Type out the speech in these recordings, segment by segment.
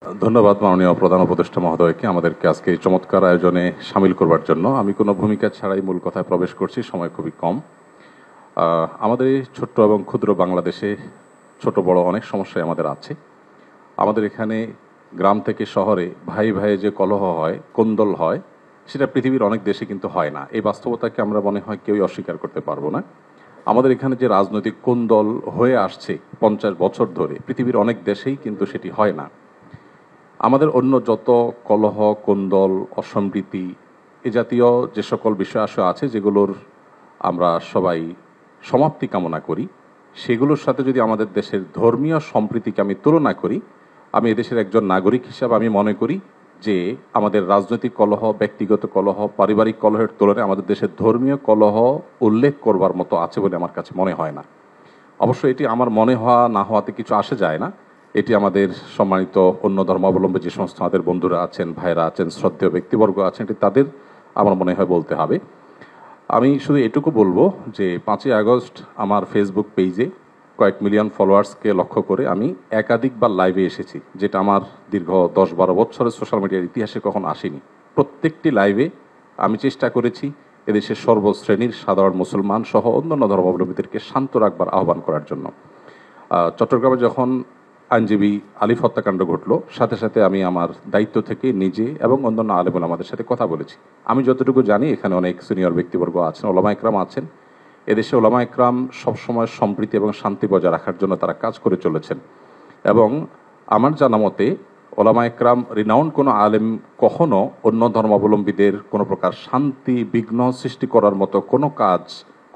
ধন্যবাদ মাননীয় প্রধান উপদেষ্টা মহোদয়কে আমাদেরকে আজকে এই চমৎকার আয়োজনে সামিল করবার জন্য। আমি কোনো ভূমিকা ছাড়াই মূল কথায় প্রবেশ করছি, সময় খুবই কম। আমাদের এই ছোট্ট এবং ক্ষুদ্র বাংলাদেশে ছোট বড় অনেক সমস্যাই আমাদের আছে। আমাদের এখানে গ্রাম থেকে শহরে ভাই ভাইয়ে যে কলহ হয়, কোন্দল হয়, সেটা পৃথিবীর অনেক দেশে কিন্তু হয় না। এই বাস্তবতাকে আমরা মনে হয় কেউই অস্বীকার করতে পারবো না। আমাদের এখানে যে রাজনৈতিক কোন্দল হয়ে আসছে 50 বছর ধরে, পৃথিবীর অনেক দেশেই কিন্তু সেটি হয় না। আমাদের অন্য যত কলহ, কোন্দল, অসম্প্রীতি এ জাতীয় যে সকল বিষয় আশয় আছে, যেগুলোর আমরা সবাই সমাপ্তি কামনা করি, সেগুলোর সাথে যদি আমাদের দেশের ধর্মীয় সম্প্রীতিকে আমি তুলনা করি, আমি এদেশের একজন নাগরিক হিসাবে আমি মনে করি যে আমাদের রাজনৈতিক কলহ, ব্যক্তিগত কলহ, পারিবারিক কলহের তুলনায় আমাদের দেশের ধর্মীয় কলহ উল্লেখ করবার মতো আছে বলে আমার কাছে মনে হয় না। অবশ্য এটি আমার মনে হওয়া না হওয়াতে কিছু আসে যায় না। এটি আমাদের সম্মানিত অন্য ধর্মাবলম্বী যে সমস্ত আমাদের বন্ধুরা আছেন, ভাইরা আছেন, শ্রদ্ধেয় ব্যক্তিবর্গ আছেন, এটি তাদের আমার মনে হয় বলতে হবে। আমি শুধু এটুকু বলবো যে 5ই আগস্ট আমার ফেসবুক পেজে কয়েক মিলিয়ন ফলোয়ার্সকে লক্ষ্য করে আমি একাধিকবার লাইভে এসেছি, যেটা আমার দীর্ঘ 10-12 বছরের সোশ্যাল মিডিয়ার ইতিহাসে কখনো আসেনি। প্রত্যেকটি লাইভে আমি চেষ্টা করেছি এদেশের সর্বশ্রেণীর সাধারণ মুসলমান সহ অন্যান্য ধর্মাবলম্বীদেরকে শান্ত রাখবার আহ্বান করার জন্য। চট্টগ্রামে যখন আইনজীবী আলিফ হত্যাকাণ্ড ঘটল, সাথে সাথে আমি আমার দায়িত্ব থেকে নিজে এবং অন্যান্য আলেম ওলামাদের সাথে কথা বলেছি। আমি যতটুকু জানি এখানে অনেক সিনিয়র ব্যক্তিবর্গ আছেন, ওলামা একরাম আছেন। এদেশে ওলামা একরাম সবসময় সম্প্রীতি এবং শান্তি বজায় রাখার জন্য তারা কাজ করে চলেছেন, এবং আমার জানা মতে ওলামা একরাম রিনাউন্ড কোনো আলেম কখনো অন্য ধর্মাবলম্বীদের কোনো প্রকার শান্তি বিঘ্ন সৃষ্টি করার মতো কোনো কাজ,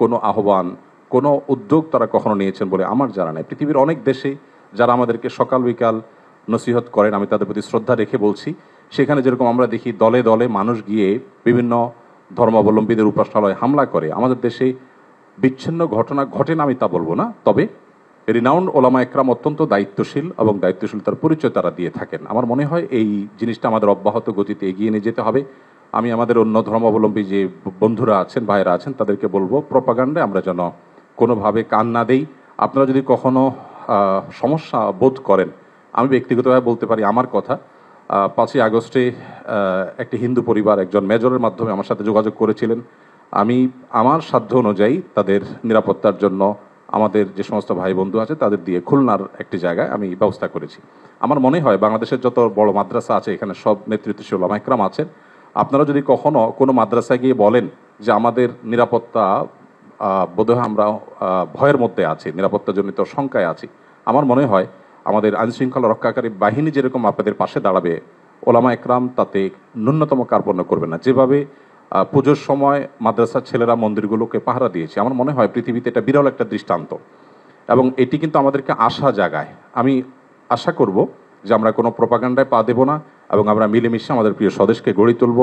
কোনো আহ্বান, কোনো উদ্যোগ তারা কখনো নিয়েছেন বলে আমার জানা নেই। পৃথিবীর অনেক দেশে যারা আমাদেরকে সকাল বিকাল নসিহত করেন, আমি তাদের প্রতি শ্রদ্ধা রেখে বলছি, সেখানে যেরকম আমরা দেখি দলে দলে মানুষ গিয়ে বিভিন্ন ধর্মাবলম্বীদের উপাসনালয়ে হামলা করে, আমাদের দেশে বিচ্ছিন্ন ঘটনা ঘটে না আমি তা বলবো না, তবে রিনাউন্ড ওলামা একরাম অত্যন্ত দায়িত্বশীল এবং দায়িত্বশীলতার পরিচয় তারা দিয়ে থাকেন। আমার মনে হয় এই জিনিসটা আমাদের অব্যাহত গতিতে এগিয়ে নিয়ে যেতে হবে। আমি আমাদের অন্য ধর্মাবলম্বী যে বন্ধুরা আছেন, ভাইয়েরা আছেন, তাদেরকে বলবো প্রপাগান্ডায় আমরা যেন কোনোভাবে কান না দেই। আপনারা যদি কখনো সমস্যা বোধ করেন, আমি ব্যক্তিগতভাবে বলতে পারি আমার কথা, 5ই আগস্টে একটি হিন্দু পরিবার একজন মেজরের মাধ্যমে আমার সাথে যোগাযোগ করেছিলেন। আমি আমার সাধ্য অনুযায়ী তাদের নিরাপত্তার জন্য আমাদের যে সমস্ত ভাই বন্ধু আছে তাদের দিয়ে খুলনার একটি জায়গায় আমি ব্যবস্থা করেছি। আমার মনে হয় বাংলাদেশের যত বড় মাদ্রাসা আছে এখানে সব নেতৃত্বশীল ওলামা একরাম আছেন। আপনারা যদি কখনো কোনো মাদ্রাসায় গিয়ে বলেন যে আমাদের নিরাপত্তা বোধহয় আমরা ভয়ের মধ্যে আছি, নিরাপত্তাজনিত শঙ্কায় আছি, আমার মনে হয় আমাদের আইনশৃঙ্খলা রক্ষাকারী বাহিনী যেরকম আপনাদের পাশে দাঁড়াবে, ওলামা একরাম তাতে ন্যূনতম কার্পণ্য করবে না। যেভাবে পুজোর সময় মাদ্রাসার ছেলেরা মন্দিরগুলোকে পাহারা দিয়েছে, আমার মনে হয় পৃথিবীতে এটা বিরল একটা দৃষ্টান্ত, এবং এটি কিন্তু আমাদেরকে আশা জাগায়। আমি আশা করব যে আমরা কোনো প্রপাগান্ডায় পা দেব না, এবং আমরা মিলেমিশে আমাদের প্রিয় স্বদেশকে গড়ে তুলব।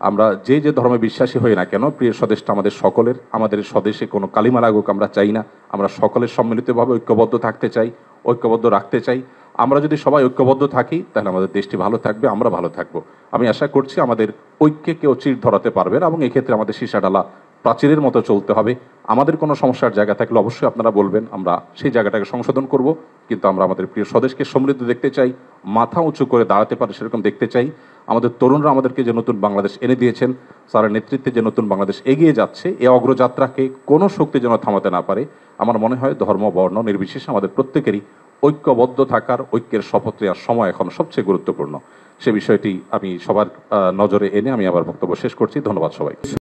আমরা যে যে ধর্মে বিশ্বাসী হই না কেন, প্রিয় স্বদেশটা আমাদের সকলের। আমাদের স্বদেশে কোনো কালিমা লাগুক আমরা চাই না। আমরা সকলের সম্মিলিতভাবে ঐক্যবদ্ধ থাকতে চাই, ঐক্যবদ্ধ রাখতে চাই। আমরা যদি সবাই ঐক্যবদ্ধ থাকি তাহলে আমাদের দেশটি ভালো থাকবে, আমরা ভালো থাকবো। আমি আশা করছি আমাদের ঐক্যে কেউ চির ধরাতে পারবে না, এবং এক্ষেত্রে আমাদের সীসাডালা প্রাচীরের মতো চলতে হবে। আমাদের কোনো সমস্যার জায়গা থাকলে অবশ্যই আপনারা বলবেন, আমরা সেই জায়গাটাকে সংশোধন করব। কিন্তু আমরা আমাদের প্রিয় স্বদেশকে সমৃদ্ধ দেখতে চাই, মাথা উঁচু করে দাঁড়াতে পারে সেরকম দেখতে চাই। আমাদের তরুণরা আমাদেরকে যে নতুন বাংলাদেশ এনে দিয়েছেন, স্যারের নেতৃত্বে যে নতুন বাংলাদেশ এগিয়ে যাচ্ছে, এই অগ্রযাত্রাকে কোনো শক্তি যেন থামাতে না পারে। আমার মনে হয় ধর্ম বর্ণ নির্বিশেষে আমাদের প্রত্যেকেরই ঐক্যবদ্ধ থাকার, ঐক্যের শপথ নেওয়ার সময় এখন সবচেয়ে গুরুত্বপূর্ণ। সে বিষয়টি আমি সবার নজরে এনে আমি আবার বক্তব্য শেষ করছি। ধন্যবাদ সবাই।